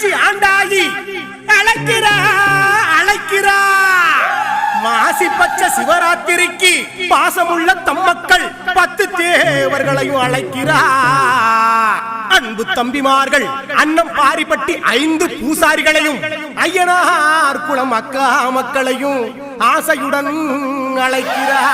ஆட்சி ஆண்டாயி அழைக்கிறா அழைக்கிறா. மாசி பச்சை சிவராத்திரிக்கு பாசமுள்ள தம்மக்கள் 10 தேவர்களையும் அழைக்கிறா. அன்பு தம்பிமார்கள் அன்னம் பாரிப்பட்டி 5 பூசாரிகளையும் ஐயனார் குளம் அக்கா மக்களையும் ஆசையுடன் அழைக்கிறா.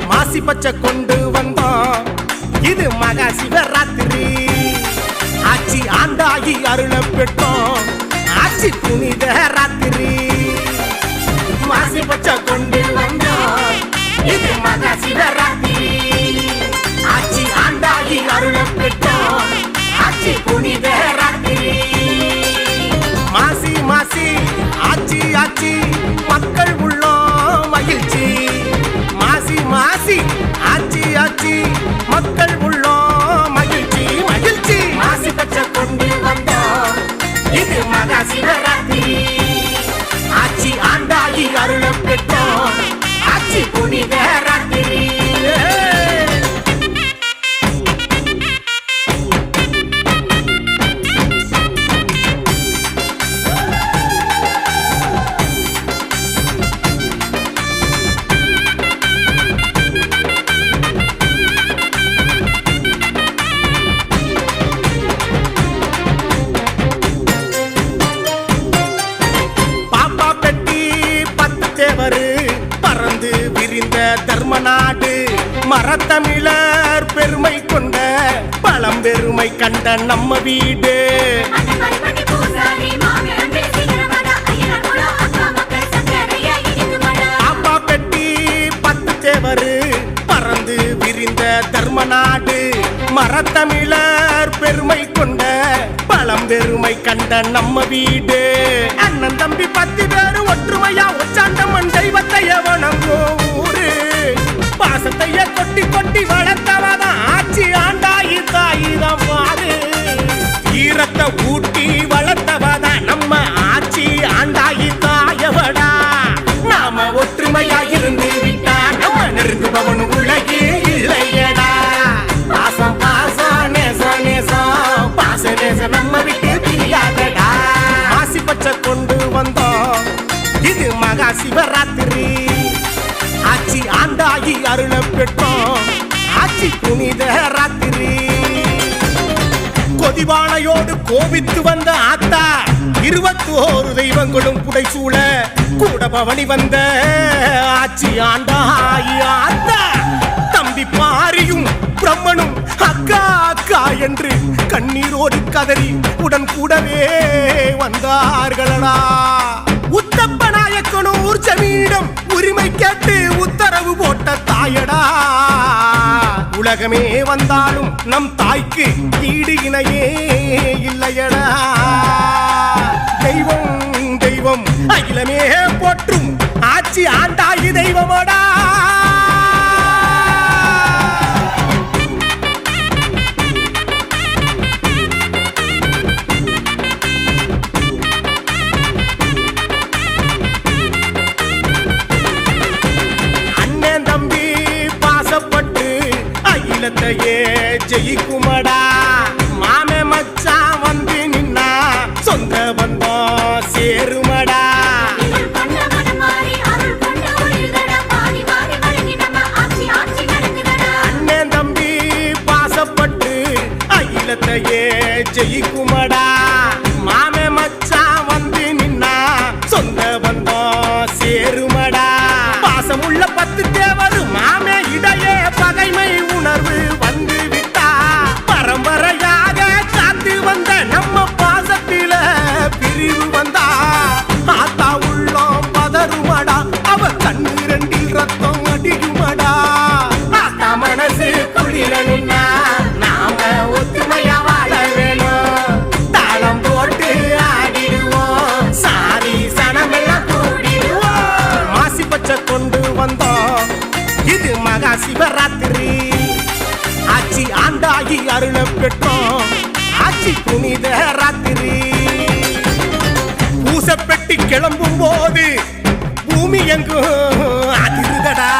மாசி பச்சை கொண்டு வந்தோம், இது மகா சிவராத்திரி. ஆட்சி ஆண்டாகி அருள பெற்றோம், ஆட்சி புனித ராத்திரி. மாசி பச்சை கொண்டு வந்தோம், இது மகா சிவராத்திரி. ஆட்சி ஆண்டாகி அருள பெற்றோம், ஆட்சி புனித ராத்திரி. மாசி மாசி ஆட்சி ஆட்சி மக்கள் உள்ளோம் மகிழ்ச்சி. மாசி மாசி ஆட்சி ஆட்சி மக்கள் உள்ளோம் மகிழ்ச்சி மகிழ்ச்சி. மாசி பச்சை கொண்டு வந்தோம், இது மகா சிவராத்திரி. ஆட்சி ஆண்டாகி அருள பெற்றோம், ஆட்சி புனித ராத்திரி. பறந்து விரிந்த தர்மநாடு மரத்தமிழர் பெருமை கொண்ட பழம்பெருமை கண்ட நம்ம வீடு. பாப்பா பெட்டி 10 தேவரு பறந்து விரிந்த தர்மநாடு மரத்தமிழர் பெருமை கொண்ட பழம்பெருமை கண்ட நம்ம வீடு. அண்ணன் தம்பி 10 பேரு ஒற்றுமையா உச்சாண்டம்மன் தெய்வத்தைய வணங்கும் ஊரு. பாசத்தைய கொட்டி கொட்டி வளர்த்தவதான் ஆட்சி ஆண்டாயி தாயிதான் பாரு. ஈரத்தை ஊட்டி வளர்த்தவதான் நம்ம ஆட்சி ஆண்டாயி தாயவடா. நாம ஒற்றுமையா இருந்து விட்டா நம்ம நெருங்குபவன் உலகே இல்லையடா. பாசம் பாசம் நேசம் நேசம் பாச நேசம் நம்ம விட்டு பிரியாதடா. மாசி பச்சை கொண்டு வந்தோம், இது மகா சிவராத்திரி. ஆட்சி ஆண்டாகி அருள பெற்றோம், ஆட்சி புனித ராத்திரி. கொதிவானையோடு கோபித்து வந்த ஆத்தா 21 தெய்வங்களும் புடைசூழ கூட பவனி வந்த ஆட்சி ஆண்டாகி ஆத்தா. தம்பி பாரியும் பிரம்மனும் அக்கா அக்கா என்று கண்ணீரோடு கதறி உடன் கூடவே வந்தார்களடா. உத்தப்ப நாயக்கனூர் ஜமீனம் உரிமை கேட்டு உத்தரவு போட்ட தாயடா. உலகமே வந்தாலும் நம் தாய்க்கு ஈடு இணையே இல்லையடா. தெய்வம் தெய்வம் அகிலமே போற்றும் ஆட்சி ஆண்டாகி தெய்வமடா. ஜெயிக்குமடா. மாமே மச்சான் வந்து நின்னா சொந்த பந்தம் சேருமடா. அண்ணன் தம்பி பாசப்பட்டு அகிலத்தையே ஜெயிக்குமடா. மாமே மச்சான் வந்து நின்னா சொந்த பந்தம் சேருமடா. பாசமுள்ள 10 தேவரு மாமே இடையே பகைமை உணர்வு வந்து விட்டா. பரம்பரையாக காத்து வந்த நம்ம பாசத்தில பிரிவு வந்தா. ஆத்தா உள்ளம் பதறுமடா, அவ கண்ணீரண்டில் ரத்தம் அடிக்குமடா. ஆத்தா மனசு குளிரணும்னா நாம ஒத்துமையா வாழ வேணும். தாளம் போட்டு ஆடிடுவோம், சாரி சனமெல்லாம் கூடிடுவோம். மாசி பச்சை கொண்டு வந்தோம், இது மகா சிவராத்திரி. ஆட்சி ஆண்டாகி அருள பெற்றோம், ஆட்சி புனித ராத்திரி. பூச பெட்டி கிளம்பும் போது பூமி எங்கும் அதிருதடா.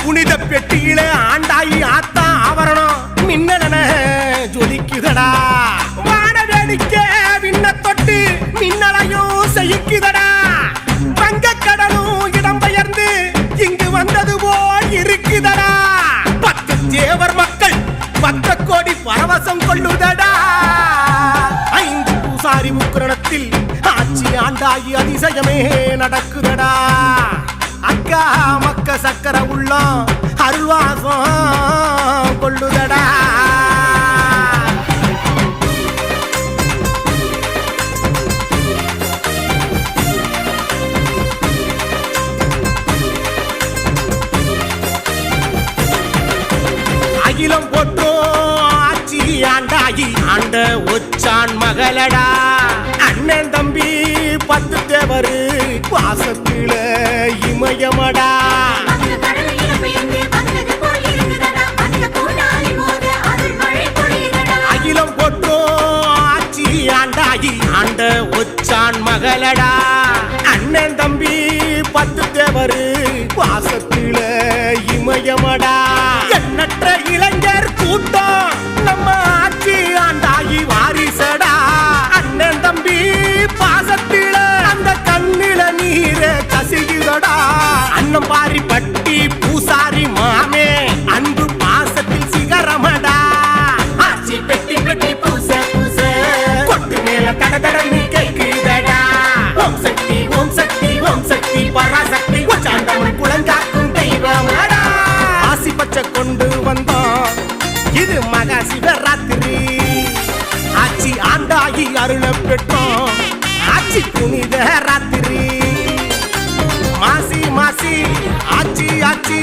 புனித பெட்டியில ஆண்டாயி ஆத்தா ஆவரணம் மின்னலன ஜொலிக்குதடா. வான வேடிக்க விண்ண தொட்டு மின்னலையும் செய்யுக்குதடா. வங்க கடலும் இடம் பெயர்ந்து இங்கு வந்தது போல் இருக்குதடா. 10 தேவர் மக்கள் 10 கோடி பரவசம் கொள்ளுதடா. 5 பூசாரி முக்குரணத்தில் ஆட்சி ஆண்டாயி அதிசயமே நடக்குதடா. அக்கா மக்க சக்கர உள்ளம் அருள்வாசம் கொள்ளுதடா. அகிலம் போட்டோம் ஆட்சி ஆண்டாயி ஆண்ட ஒச்சான் மகளடா. அண்ணன் தம்பி 10 தேவரு பாசத்தில இமயமடா. அகிலம் போட்டோம் ஆட்சி ஆண்டாயி ஆண்ட ஒச்சான் மகளடா. அண்ணன் தம்பி 10 தேவரு பாசத்தில இமயமடா. எண்ணற்ற இளைஞர் கூட்டம் நம்ம ஆட்சி ஆண்டாயி வாரிசடா. அண்ணன் தம்பி பாசத்தில அந்த கண்ணில நீர கசியுதடா. அண்ணன் பாரி பட்டி பூசாரி மாமே அன்பு பாசத்தில் சிகரமடா. ஆட்சி பெட்டி பெட்டி பூச பூச கொட்டு மேல கடகடன்னு கேக்குதடா. ஓம் சக்தி ஓம் சக்தி ஓம் சக்தி பராசக்தி உச்சாண்டவன் குளங்காக்கும் தெய்வமடா. ஆசி பச்சை கொண்டு வந்தோம் இது மகா சிவராத்திரி. ஆட்சி ஆண்டாயி அருள பெற்றோம் ஆட்சி புனித ராத்திரி. மாசி மாசி ஆட்சி ஆட்சி